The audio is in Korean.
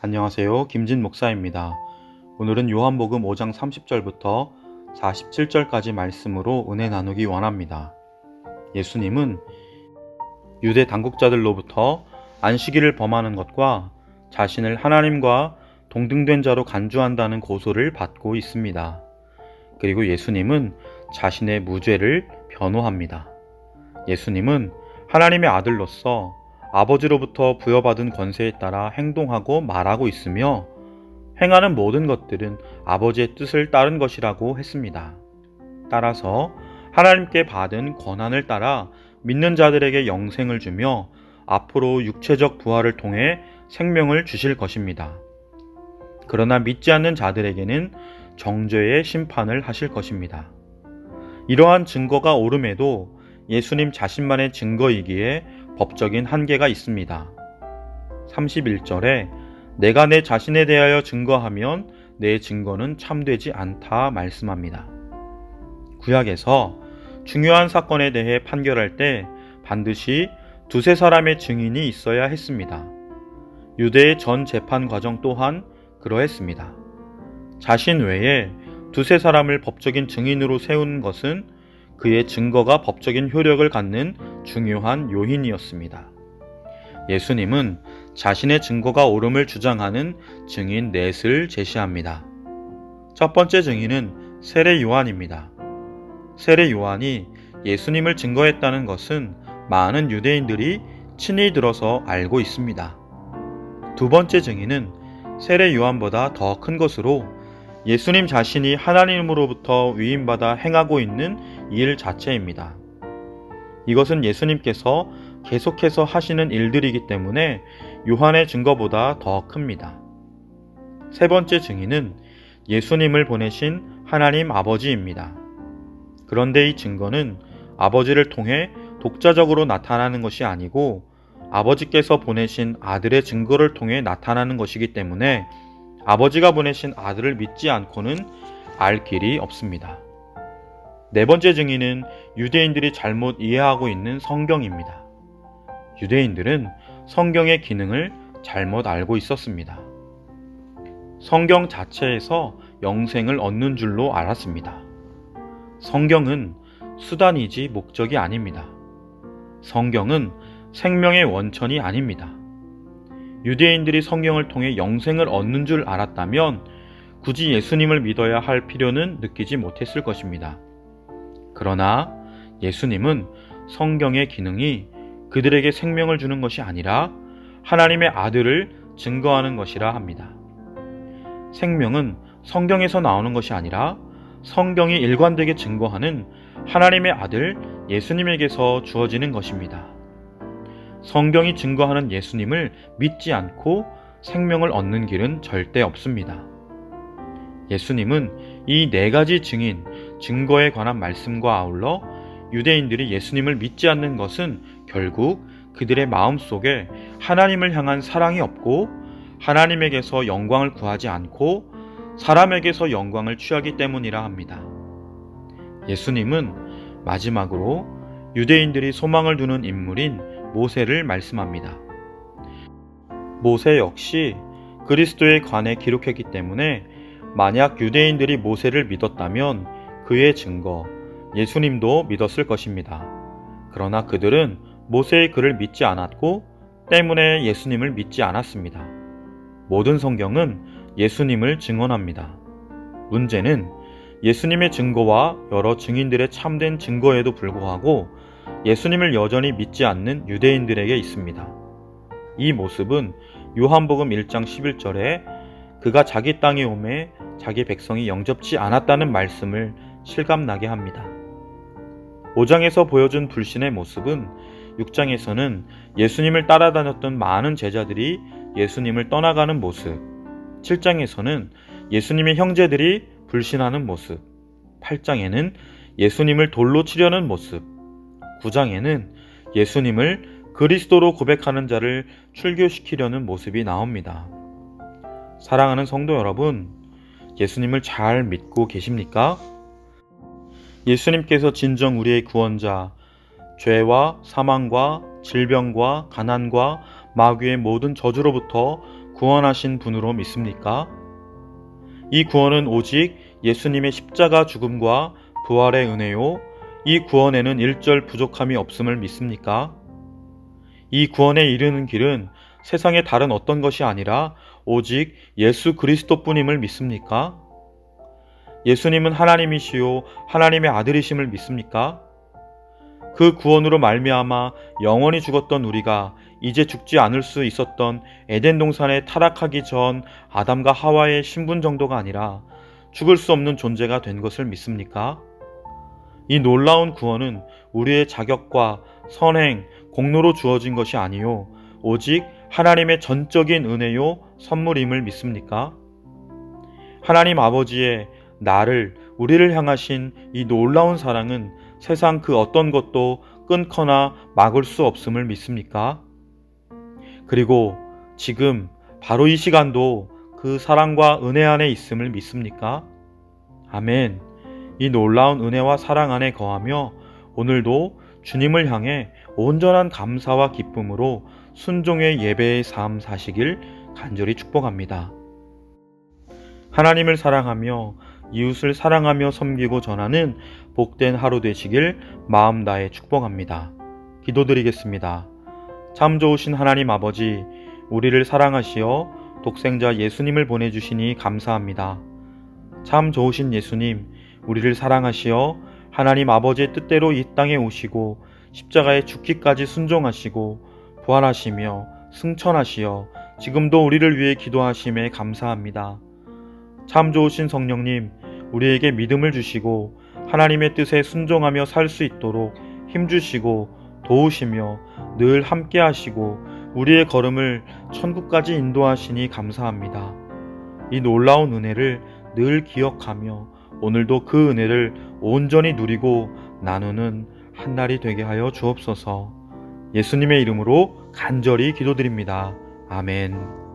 안녕하세요. 김진 목사입니다. 오늘은 요한복음 5장 30절부터 47절까지 말씀으로 은혜 나누기 원합니다. 예수님은 유대 당국자들로부터 안식일을 범하는 것과 자신을 하나님과 동등된 자로 간주한다는 고소를 받고 있습니다. 그리고 예수님은 자신의 무죄를 변호합니다. 예수님은 하나님의 아들로서 아버지로부터 부여받은 권세에 따라 행동하고 말하고 있으며 행하는 모든 것들은 아버지의 뜻을 따른 것이라고 했습니다. 따라서 하나님께 받은 권한을 따라 믿는 자들에게 영생을 주며 앞으로 육체적 부활을 통해 생명을 주실 것입니다. 그러나 믿지 않는 자들에게는 정죄의 심판을 하실 것입니다. 이러한 증거가 옳음에도 예수님 자신만의 증거이기에 법적인 한계가 있습니다. 31절에 내가 내 자신에 대하여 증거하면 내 증거는 참되지 않다 말씀합니다. 구약에서 중요한 사건에 대해 판결할 때 반드시 두세 사람의 증인이 있어야 했습니다. 유대의 전 재판 과정 또한 그러했습니다. 자신 외에 두세 사람을 법적인 증인으로 세운 것은 그의 증거가 법적인 효력을 갖는 중요한 요인이었습니다. 예수님은 자신의 증거가 옳음을 주장하는 증인 넷을 제시합니다. 첫 번째 증인은 세례 요한입니다. 세례 요한이 예수님을 증거했다는 것은 많은 유대인들이 친히 들어서 알고 있습니다. 두 번째 증인은 세례 요한보다 더 큰 것으로 예수님 자신이 하나님으로부터 위임받아 행하고 있는 일 자체입니다. 이것은 예수님께서 계속해서 하시는 일들이기 때문에 요한의 증거보다 더 큽니다. 세 번째 증인은 예수님을 보내신 하나님 아버지입니다. 그런데 이 증거는 아버지를 통해 독자적으로 나타나는 것이 아니고 아버지께서 보내신 아들의 증거를 통해 나타나는 것이기 때문에 아버지가 보내신 아들을 믿지 않고는 알 길이 없습니다. 네 번째 증인은 유대인들이 잘못 이해하고 있는 성경입니다. 유대인들은 성경의 기능을 잘못 알고 있었습니다. 성경 자체에서 영생을 얻는 줄로 알았습니다. 성경은 수단이지 목적이 아닙니다. 성경은 생명의 원천이 아닙니다. 유대인들이 성경을 통해 영생을 얻는 줄 알았다면 굳이 예수님을 믿어야 할 필요는 느끼지 못했을 것입니다. 그러나 예수님은 성경의 기능이 그들에게 생명을 주는 것이 아니라 하나님의 아들을 증거하는 것이라 합니다. 생명은 성경에서 나오는 것이 아니라 성경이 일관되게 증거하는 하나님의 아들 예수님에게서 주어지는 것입니다. 성경이 증거하는 예수님을 믿지 않고 생명을 얻는 길은 절대 없습니다. 예수님은 이 네 가지 증거에 관한 말씀과 아울러 유대인들이 예수님을 믿지 않는 것은 결국 그들의 마음속에 하나님을 향한 사랑이 없고 하나님에게서 영광을 구하지 않고 사람에게서 영광을 취하기 때문이라 합니다. 예수님은 마지막으로 유대인들이 소망을 두는 인물인 모세를 말씀합니다. 모세 역시 그리스도에 관해 기록했기 때문에 만약 유대인들이 모세를 믿었다면 그의 증거, 예수님도 믿었을 것입니다. 그러나 그들은 모세의 글을 믿지 않았고 때문에 예수님을 믿지 않았습니다. 모든 성경은 예수님을 증언합니다. 문제는 예수님의 증거와 여러 증인들의 참된 증거에도 불구하고 예수님을 여전히 믿지 않는 유대인들에게 있습니다. 이 모습은 요한복음 1장 11절에 그가 자기 땅에 오매 자기 백성이 영접지 않았다는 말씀을 실감나게 합니다. 5장에서 보여준 불신의 모습은 6장에서는 예수님을 따라다녔던 많은 제자들이 예수님을 떠나가는 모습, 7장에서는 예수님의 형제들이 불신하는 모습, 8장에는 예수님을 돌로 치려는 모습, 9장에는 예수님을 그리스도로 고백하는 자를 출교시키려는 모습이 나옵니다. 사랑하는 성도 여러분, 예수님을 잘 믿고 계십니까? 예수님께서 진정 우리의 구원자, 죄와 사망과 질병과 가난과 마귀의 모든 저주로부터 구원하신 분으로 믿습니까? 이 구원은 오직 예수님의 십자가 죽음과 부활의 은혜요. 이 구원에는 일절 부족함이 없음을 믿습니까? 이 구원에 이르는 길은 세상의 다른 어떤 것이 아니라 오직 예수 그리스도뿐임을 믿습니까? 예수님은 하나님이시요 하나님의 아들이심을 믿습니까? 그 구원으로 말미암아 영원히 죽었던 우리가 이제 죽지 않을 수 있었던 에덴 동산에 타락하기 전 아담과 하와의 신분 정도가 아니라 죽을 수 없는 존재가 된 것을 믿습니까? 이 놀라운 구원은 우리의 자격과 선행, 공로로 주어진 것이 아니요 오직 하나님의 전적인 은혜요 선물임을 믿습니까? 하나님 아버지의 나를, 우리를 향하신 이 놀라운 사랑은 세상 그 어떤 것도 끊거나 막을 수 없음을 믿습니까? 그리고 지금 바로 이 시간도 그 사랑과 은혜 안에 있음을 믿습니까? 아멘. 이 놀라운 은혜와 사랑 안에 거하며 오늘도 주님을 향해 온전한 감사와 기쁨으로 순종의 예배의 삶 사시길 간절히 축복합니다. 하나님을 사랑하며 이웃을 사랑하며 섬기고 전하는 복된 하루 되시길 마음 다해 축복합니다. 기도드리겠습니다. 참 좋으신 하나님 아버지, 우리를 사랑하시어 독생자 예수님을 보내주시니 감사합니다. 참 좋으신 예수님, 우리를 사랑하시어 하나님 아버지의 뜻대로 이 땅에 오시고 십자가에 죽기까지 순종하시고 부활하시며 승천하시어 지금도 우리를 위해 기도하심에 감사합니다. 참 좋으신 성령님, 우리에게 믿음을 주시고 하나님의 뜻에 순종하며 살 수 있도록 힘주시고 도우시며 늘 함께 하시고 우리의 걸음을 천국까지 인도하시니 감사합니다. 이 놀라운 은혜를 늘 기억하며 오늘도 그 은혜를 온전히 누리고 나누는 한 날이 되게 하여 주옵소서. 예수님의 이름으로 간절히 기도드립니다. 아멘.